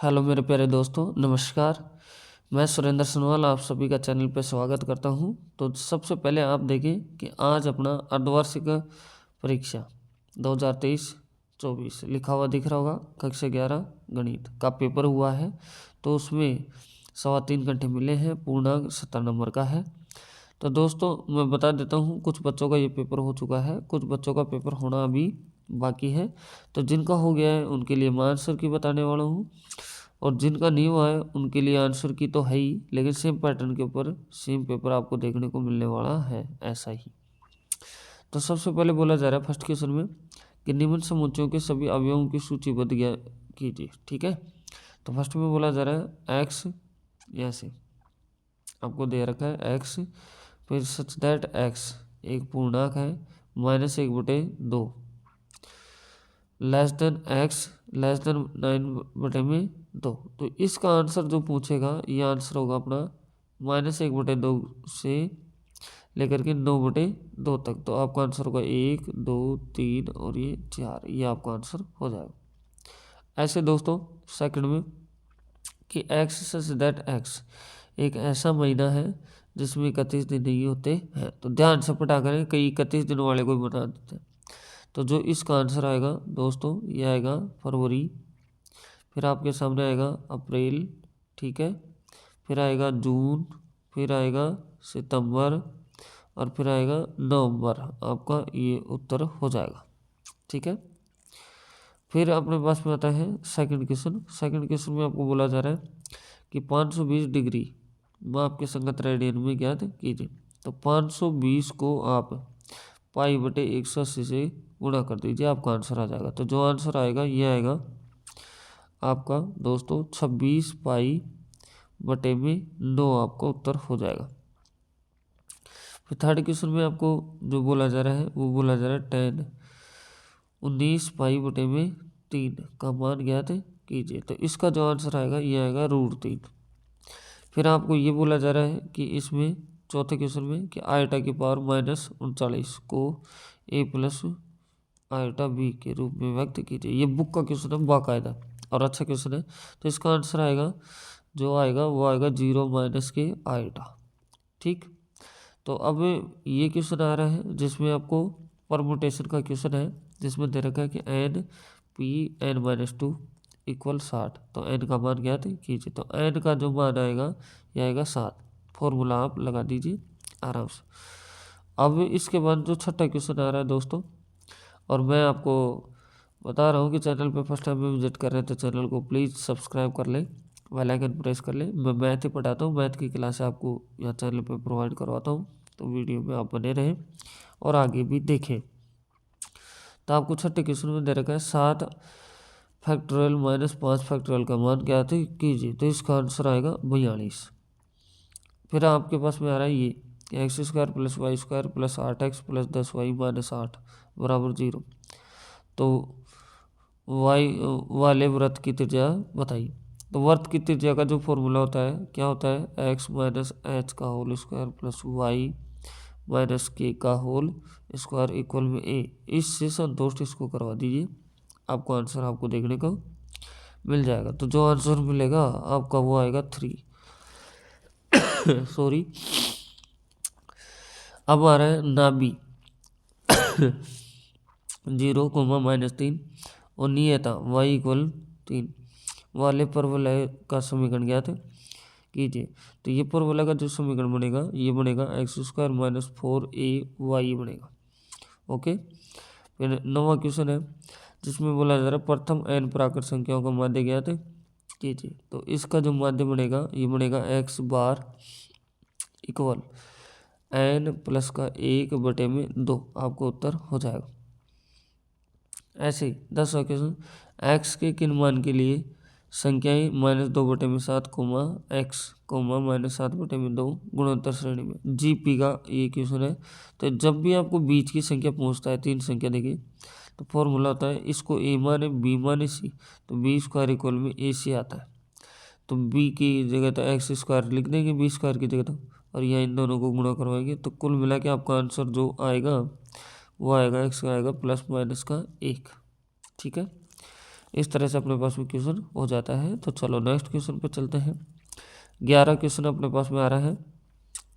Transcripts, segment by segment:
Hello मेरे प्यारे दोस्तों, नमस्कार। मैं सुरेंद्र सनवाल आप सभी का चैनल पर स्वागत करता हूं। तो सबसे पहले आप देखें कि आज अपना अर्धवार्षिक परीक्षा 2023-24 लिखा हुआ दिख रहा होगा। कक्षा 11 गणित का पेपर हुआ है, तो उसमें 3.25 घंटे मिले हैं। पूर्णांक 70 नंबर का है। तो दोस्तों मैं बता देता हूँ, कुछ बच्चों का ये पेपर हो चुका है, कुछ बच्चों का पेपर होना अभी बाकी है। तो जिनका हो गया है उनके लिए मैं आंसर की बताने वाला हूँ, और जिनका नहीं हुआ है उनके लिए आंसर की तो है ही, लेकिन सेम पैटर्न के ऊपर सेम पेपर आपको देखने को मिलने वाला है, ऐसा ही। तो सबसे पहले बोला जा रहा है फर्स्ट क्वेश्चन में कि निम्न समुच्चयों के सभी अवयवों की सूचीबद्ध कीजिए। ठीक है, तो फर्स्ट में बोला जा रहा है एक्स, ऐसे आपको दे रखा है एक्स, फिर सच दैट एक्स एक पूर्णांक है, -1/2, less than x less than 9/2। तो इसका आंसर जो पूछेगा ये आंसर होगा अपना -1/2 से लेकर के 9/2 तक। तो आपका आंसर होगा 1, 2, 3 और ये 4, ये आपका आंसर हो जाएगा। ऐसे दोस्तों सेकंड में कि एक्स सच दैट एक्स एक ऐसा महीना है जिसमें 31 दिन नहीं होते हैं। तो ध्यान से पटा करें, कई 31 दिन वाले को बना देते हैं। तो जो इसका आंसर आएगा दोस्तों ये आएगा फरवरी, फिर आपके सामने आएगा अप्रैल, ठीक है, फिर आएगा जून, फिर आएगा सितंबर और फिर आएगा नवंबर। आपका ये उत्तर हो जाएगा, ठीक है। फिर अपने पास में आता है सेकंड क्वेश्चन। सेकंड क्वेश्चन में आपको बोला जा रहा है कि 520 डिग्री माप के संगत रेडियन में ज्ञात कीजिए। तो 520 को आप π/180 से गुणा कर दीजिए, आपका आंसर आ जाएगा। तो जो आंसर आएगा ये आएगा आपका दोस्तों 26 π/9 आपका उत्तर हो जाएगा। फिर थर्ड क्वेश्चन में आपको जो बोला जा रहा है वो बोला जा रहा है 19 π/3 का मान ज्ञात कीजिए। तो इसका जो आंसर आएगा ये आएगा √3। फिर आपको ये बोला जा रहा है कि इसमें चौथे क्वेश्चन में कि आयटा की पावर -39 को a+i/b के रूप में व्यक्त कीजिए। ये बुक का क्वेश्चन है बाकायदा, और अच्छा क्वेश्चन है। तो इसका आंसर आएगा जो आएगा वो आएगा 0 - के आयटा, ठीक। तो अब ये क्वेश्चन आ रहा है जिसमें आपको परमुटेशन का क्वेश्चन है, जिसमें दे रखा है कि n(p(n-2) = 60। तो n का मान ज्ञात कीजिए। तो n का जो मान आएगा ये आएगा 7। फॉर्मूला आप लगा दीजिए आराम से। अब इसके बाद जो छठा क्वेश्चन आ रहा है दोस्तों, और मैं आपको बता रहा हूँ कि चैनल पे फर्स्ट टाइम में विजिट कर रहे हैं तो चैनल को प्लीज़ सब्सक्राइब कर लें, बेल आइकन प्रेस कर लें। मैं मैथ ही पढ़ाता हूँ, मैथ की क्लास आपको यहाँ चैनल पे प्रोवाइड करवाता हूँ, तो वीडियो में आप बने रहें और आगे भी देखें। तो आपको छठे क्वेश्चन में दे रखा है 7 फैक्टोरियल -5 फैक्टोरियल का मान क्या कीजिए। तो इसका आंसर आएगा 42। फिर आपके पास में आ रहा है ये x² + y² + 8x + 10y - 8 = 0। तो y वाले वृत्त की त्रिज्या बताइए। तो वृत्त की त्रिज्या का जो फॉर्मूला होता है क्या होता है, x - h का होल स्क्वायर + y - k का होल स्क्वायर = a। इससे संतुष्ट इसको करवा दीजिए, आपको आंसर आपको देखने को मिल जाएगा। तो जो आंसर मिलेगा आपका वो आएगा 3 सॉरी। अब आ रहा है नाबी 0, -3 और नियता y = 3 वाले परवलय का समीकरण ज्ञात कीजिए। तो ये परवलय का जो समीकरण बनेगा ये बनेगा x² - 4ay बनेगा, ओके। फिर 9वां क्वेश्चन है जिसमें बोला जा रहा है प्रथम n प्राकृत संख्याओं का माध्य ज्ञात कीजिए। तो इसका जो माध्य बनेगा ये बनेगा x बार = n + का 1/2, आपको उत्तर हो जाएगा। ऐसे ही 10वां क्वेश्चन, x के किन मान के लिए संख्याएं -2/7, x, -7/2 गुणोत्तर श्रेणी में GP का ये क्वेश्चन है। तो जब भी आपको बीच की संख्या पूछता है, 3 संख्या देखिए, तो फॉर्मूला होता है इसको a माने b माने c, तो b² = ac आता है। तो b की जगह तो x² लिख देंगे b² की जगह तो, और यहाँ इन दोनों को गुणा करवाएंगे तो कुल मिला के आपका आंसर जो आएगा वो आएगा x का आएगा +- का 1, ठीक है। इस तरह से अपने पास में क्वेश्चन हो जाता है। तो चलो नेक्स्ट क्वेश्चन पे चलते हैं। 11 क्वेश्चन अपने पास में आ रहा है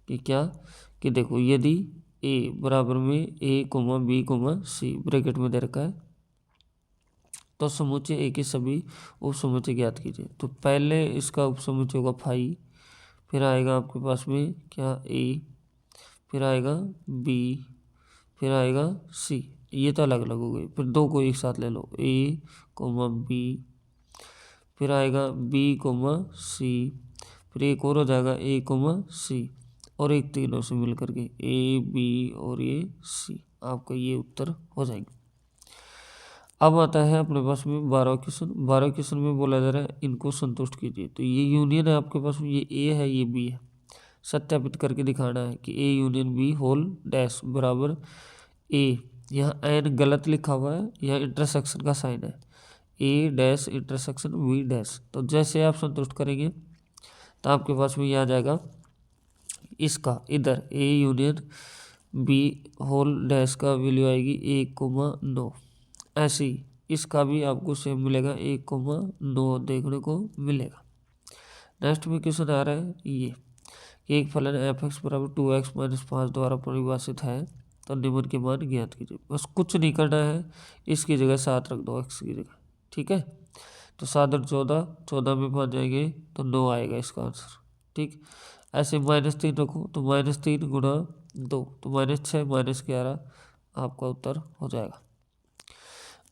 कि क्या, कि देखो यदि ए बराबर में A comma B comma C bracket में दे रखा है तो समुच्चय ए के सभी उपसमुच्चय ज्ञात कीजिए। तो पहले इसका उपसमुच्चय होगा फाई, फिर आएगा आपके पास में क्या ए, फिर आएगा बी, फिर आएगा सी। ये तो अलग अलग हो गई, फिर दो को एक साथ ले लो, ए कोमा बी, फिर आएगा बी कोमा सी, फिर एक और हो जाएगा ए कोमा सी, और एक तीनों से मिल करके ए बी और ये सी। आपका ये उत्तर हो जाएंगे। अब आता है अपने पास में 12 क्वेश्चन। 12 क्वेश्चन में बोला जा रहा है इनको संतुष्ट कीजिए। तो ये यूनियन है आपके पास में, ये ए है ये बी है, सत्यापित करके दिखाना है कि A union B whole dash बराबर ए। यहाँ एन गलत लिखा हुआ है, यहाँ इंटरसेक्शन का साइन है, ए डैश इंटरसेक्शन बी डैश। तो जैसे आप संतुष्ट करेंगे तो आपके पास में ये आ जाएगा, इसका इधर A union B whole dash का वैल्यू आएगी 1,9। ऐसे ही इसका भी आपको सेम मिलेगा 1,9 देखने को मिलेगा। नेक्स्ट में क्वेश्चन आ रहा है ये कि एक फलन एफ एक्स बराबर 2x माइनस 5 द्वारा परिभाषित है तो निम्न के मान ज्ञात कीजिए। बस कुछ नहीं करना है, इसकी जगह 7 रख दो x की जगह, ठीक है। तो 7 और 14, 14 में 5 जाएंगे तो 9 आएगा इसका आंसर, ठीक। ऐसे -3 रखो तो -3 गुणा 2 तो -6 -11 आपका उत्तर हो जाएगा।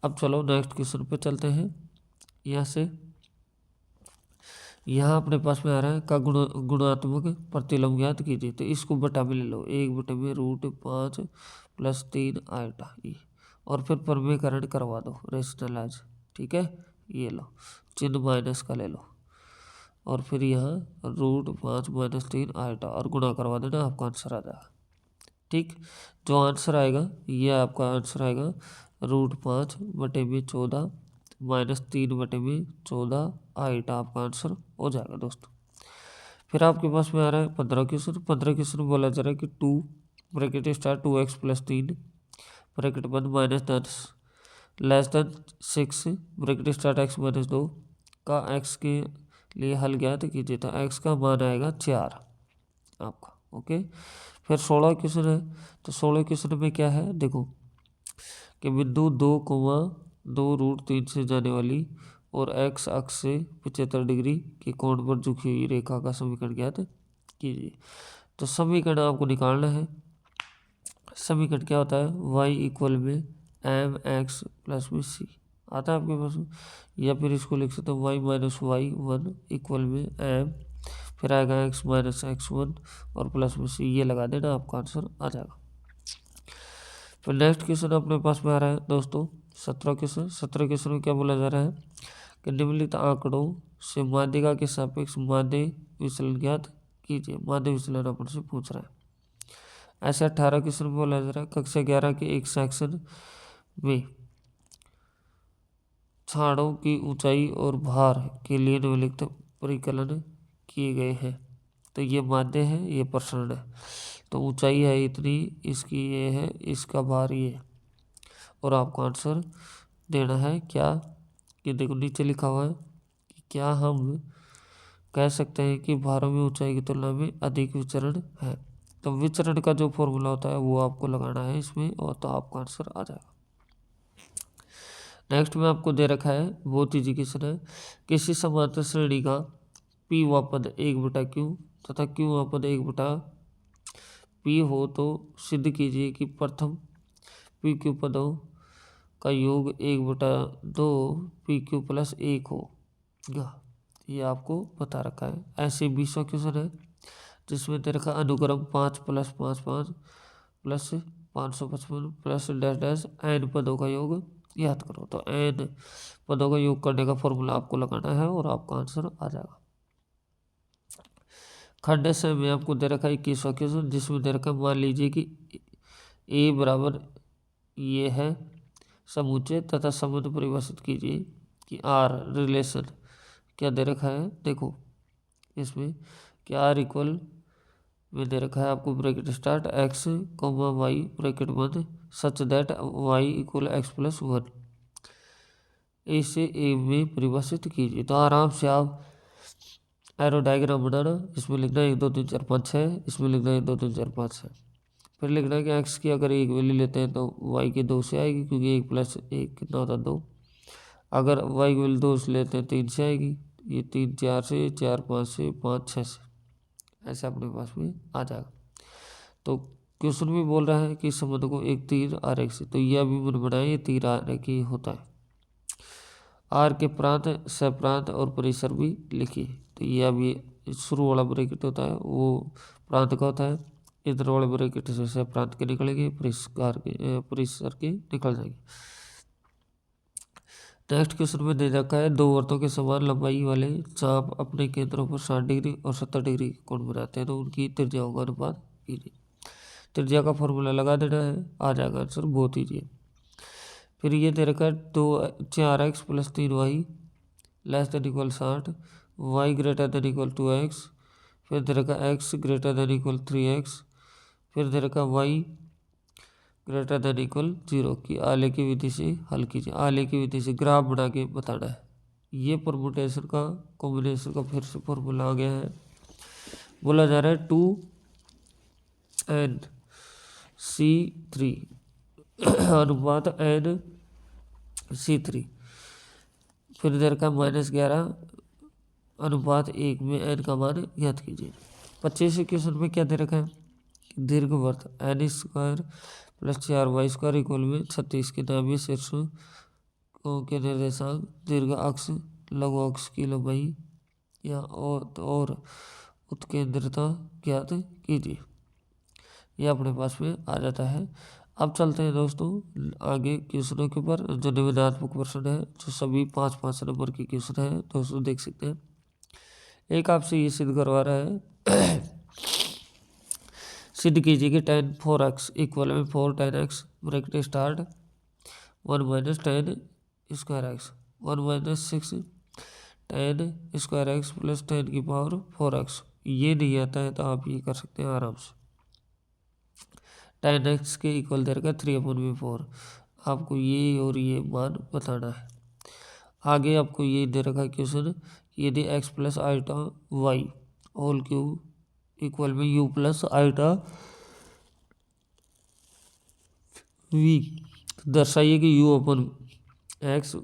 अब चलो नेक्स्ट क्वेश्चन पे चलते हैं। यहाँ से यहाँ अपने पास में आ रहा है का गुणात्मक प्रतिलोम ज्ञात कीजिए। तो इसको बटा में ले लो, 1/में √5 + 3 आइटा ये, और फिर परमीकरण करवा दो रेशनलाइज, ठीक है। ये लो चिन्ह माइनस का ले लो, और फिर यहाँ √5 - 3 आइटा और गुणा करवा देना, आपका आंसर आ जाएगा, ठीक। जो आंसर आएगा ये आपका आंसर आएगा √5/14 -3/14 आइटा आपका आंसर हो जाएगा दोस्तों। फिर आपके पास में आ रहा है 15 क्वेश्चन। 15 क्वेश्चन में बोला जा रहा है कि 2 ब्रैकेट स्टार 2x + 3 ब्रैकेट बंद -10 <6 ब्रैकेट स्टार्ट x - 2 का x के लिए हल ज्ञात कीजिए। तो x का मान आएगा 4 आपका, ओके। फिर 16 क्वेश्चन है। तो 16 क्वेश्चन में क्या है देखो कि बिंदु 2,2 √3 से जाने वाली और x अक्ष से 75 डिग्री के कोण पर झुकी हुई रेखा का समीकरण ज्ञात कीजिए। तो समीकरण आपको निकालना है। समीकरण क्या होता है, y = mx + c आता है आपके पास, या फिर इसको लिख सकते हो y - y1 = m, फिर आएगा x - x1 और प्लस में c, ये लगा देना, आपका आंसर आ जाएगा। फिर नेक्स्ट क्वेश्चन अपने पास में आ रहा है दोस्तों 17 क्वेश्चन। 17 क्वेश्चन में क्या बोला जा रहा है कि निम्नलिखित आंकड़ों से माध्यिका के सापेक्ष माध्य विचलन ज्ञात कीजिए। माध्य विचलन अपन से पूछ रहा है। ऐसे 18 क्वेश्चन में बोला जा रहा है कक्षा 11 के एक सेक्शन में छाड़ों की ऊंचाई और भार के लिए निम्नलिखित परिकलन किए गए हैं। तो ये माध्य है, ये प्रसरण है। तो ऊंचाई है इतनी, इसकी ये है, इसका भार ये है, और आपको आंसर देना है क्या, कि देखो नीचे लिखा हुआ है कि क्या हम कह सकते हैं कि भारों में ऊंचाई की तुलना में अधिक विचरण है। तो विचरण का जो फॉर्मूला होता है वो आपको लगाना है इसमें, और तो आपका आंसर आ जाएगा। नेक्स्ट में आपको दे रखा है बहुत ईजी क्वेश्चन है, किसी समांतर श्रेणी का P व पद 1/Q तथा Q व पद 1/P हो तो सिद्ध कीजिए कि प्रथम PQ पदों का योग 1/2 PQ + 1 होगा। ये आपको बता रखा है। ऐसे 20वां क्वेश्चन है जिसमें दे रखा अनुक्रम 5 + 5 5 + 555 + डैश डैश n पदों का योग याद करो। तो n पदों का योग करने का फॉर्मूला आपको लगाना है और आपका आंसर आ जाएगा। खंड से में आपको दे रखा है 21वां क्वेश्चन जिसमें दे रखा मान लीजिए कि a बराबर ये है समुच्चय तथा संबंध परिभाषित कीजिए कि R रिलेशन क्या दे रखा है। देखो इसमें कि R इक्वल में दे रखा है आपको bracket start x, y bracket बंद सच दैट y = x + 1। ए से ए में परिभाषित कीजिए। तो आराम से आप एरो डायग्राम बनाना, इसमें लिखना है 1 2 3 4 5 6, इसमें लिखना है 1 2 3 4 5 6। फिर लिखना है कि एक्स की अगर 1 वैल्यू लेते हैं तो वाई की 2 से आएगी, क्योंकि 1 + 1 कितना होता है 2। अगर वाई की वैल्यू 2 से लेते हैं 3 से आएगी, ये 3 4 से, 4 5 से, 5 6 से, ऐसे अपने पास में आ जाएगा। तो क्वेश्चन भी बोल रहा है कि इस संबंध को एक तीर आरेख से, तो यह भी मैंने बनाया, ये तीर आरेख ही होता है। आर के प्रांत, सप्रांत और परिसर भी लिखिए। तो यह भी शुरू वाला ब्रैकेट होता है वो प्रांत का होता है, इधर वाले ब्रैकेट से सप्रांत के निकलेंगे, परिसर के निकल जाएंगे। नेक्स्ट क्वेश्चन में दे रखा है 2 वृत्तों के समान लंबाई वाले चाप अपने केंद्रों पर 60 डिग्री और 70 डिग्री कोण बनाते हैं, तो उनकी त्रिज्याओं का अनुपात कीजिए। त्रिज्या का फॉर्मूला लगा देना है, आ जाएगा आंसर, बहुत ईजी है। फिर ये दे रखा है 4x + 3y ≤ 60, y > 2x, फिर दे रखा x > 3x, फिर दे रखा y > 0 की आले की विधि से हल कीजिए। आले की विधि से ग्राफ बना के बताना है। ये परमुटेशन का कॉम्बिनेशन का फिर से फॉर्मूला आ गया है, बोला जा रहा है 2nc3 अनुपात nc3, फिर इधर का -11 अनुपात 1 में n का मान ज्ञात कीजिए। 25 क्वेश्चन में क्या दे रखा है, दीर्घवृत्त n² + 4y² = 36 के नाभीय शीर्षों के निर्देशांक, दीर्घ अक्ष, लघु अक्ष की लंबाई या और उत्केंद्रता ज्ञात कीजिए। यह अपने पास में आ जाता है। अब चलते हैं दोस्तों आगे क्वेश्चनों के ऊपर, जो निबंधात्मक प्रश्न है, जो सभी 5-5 नंबर के क्वेश्चन है दोस्तों, देख सकते हैं। एक आपसे ये सिद्ध करवा रहा है सिद्ध कीजिए कि tan 4x = 4 tan x bracket start 1 - tan (2x) 1 - 6 tan (2x) + tan की पावर 4x। ये नहीं आता है तो आप ये कर सकते हैं आराम से। tan x के इक्वल दे रखा 3/4, आपको ये और ये मान बताना है। आगे आपको ये दे रखा क्वेश्चन, यदि x + i whole cube equal में u + i दर्शाइए कि u/x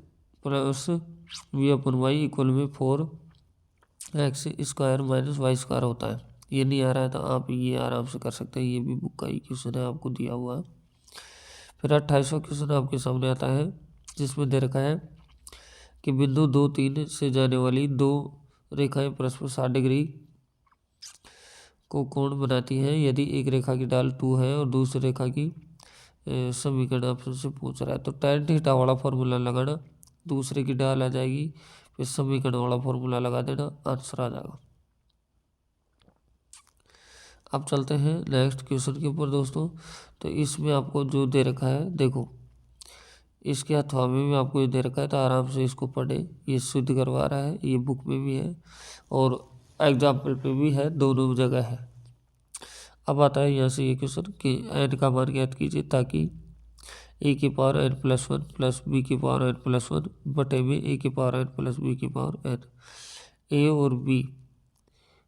+ v/y इक्वल में 4x² - y² होता है। ये नहीं आ रहा है तो आप ये आराम से कर सकते हैं, ये भी बुक का ही क्वेश्चन है, आपको दिया हुआ है। फिर 28वां क्वेश्चन आपके सामने आता है, जिसमें दे रखा है कि बिंदु 2 3 से जाने वाली 2 रेखाएं परस्पर 60 डिग्री को कोण बनाती हैं, यदि एक रेखा की ढाल 2 है और दूसरी रेखा की समीकरण ऑप्शन से पूछ रहा है। तो tan थीटा वाला फॉर्मूला लगाना, दूसरे की ढाल आ जाएगी, फिर समीकरण वाला फॉर्मूला लगा देना, आंसर आ जाएगा। अब चलते हैं नेक्स्ट क्वेश्चन के ऊपर दोस्तों। तो इसमें आपको जो दे रखा है, देखो इसके अथवा में भी आपको ये दे रखा है, तो आराम से इसको पढ़े, ये सिद्ध करवा रहा है, ये बुक में भी है और एग्जाम्पल पे भी है, दोनों जगह है। अब आता है यहाँ से ये क्वेश्चन कि n का मान ज्ञात कीजिए, ताकि a⁴n + 1 + b⁴n + 1 बटे में a⁴n + b⁴n a और b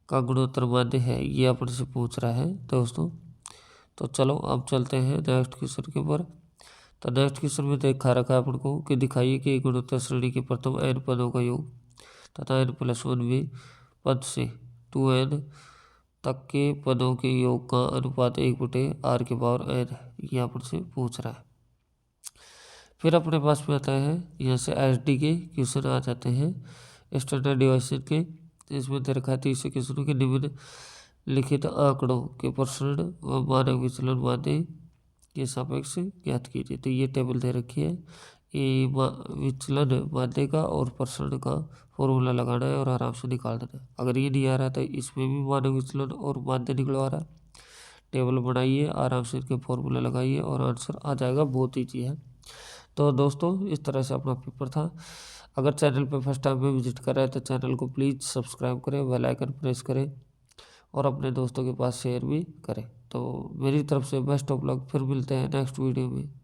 का गुणोत्तर मान्य है, ये अपने से पूछ रहा है दोस्तों। तो चलो अब चलते हैं नेक्स्ट क्वेश्चन के ऊपर। तो नेक्स्ट क्वेश्चन में देखा रखा है अपन को कि दिखाइए कि एक गुणोत्तर श्रेणी के प्रथम n पदों का योग तथा n + 1वें पद से 2n तक के पदों के योग का अनुपात 1/r⁴n, ये अपन से पूछ रहा है। फिर अपने पास में आता है यहाँ से SD के क्वेश्चन आ जाते हैं, स्टैंडर्ड डिवीजन के। इसमें दे रखा है 30 क्वेश्चनों के निम्नलिखित आंकड़ों के प्रसरण व मानक विचलन माध्य के सापेक्ष ज्ञात कीजिए। तो ये टेबल दे रखी है, ये विचलन माध्य का और प्रसरण का फॉर्मूला लगाना है और आराम से निकाल देना है। अगर ये नहीं आ रहा तो इसमें भी मानक विचलन और माध्य निकलवा रहा है, टेबल बनाइए, आराम से इनके फॉर्मूला लगाइए और आंसर आ जाएगा, बहुत ईजी है। तो दोस्तों इस तरह से अपना पेपर था। अगर चैनल पर फर्स्ट टाइम में विजिट कर रहे हैं तो चैनल को प्लीज़ सब्सक्राइब करें, बेल आइकन प्रेस करें और अपने दोस्तों के पास शेयर भी करें। तो मेरी तरफ से बेस्ट ऑफ लक, फिर मिलते हैं नेक्स्ट वीडियो में।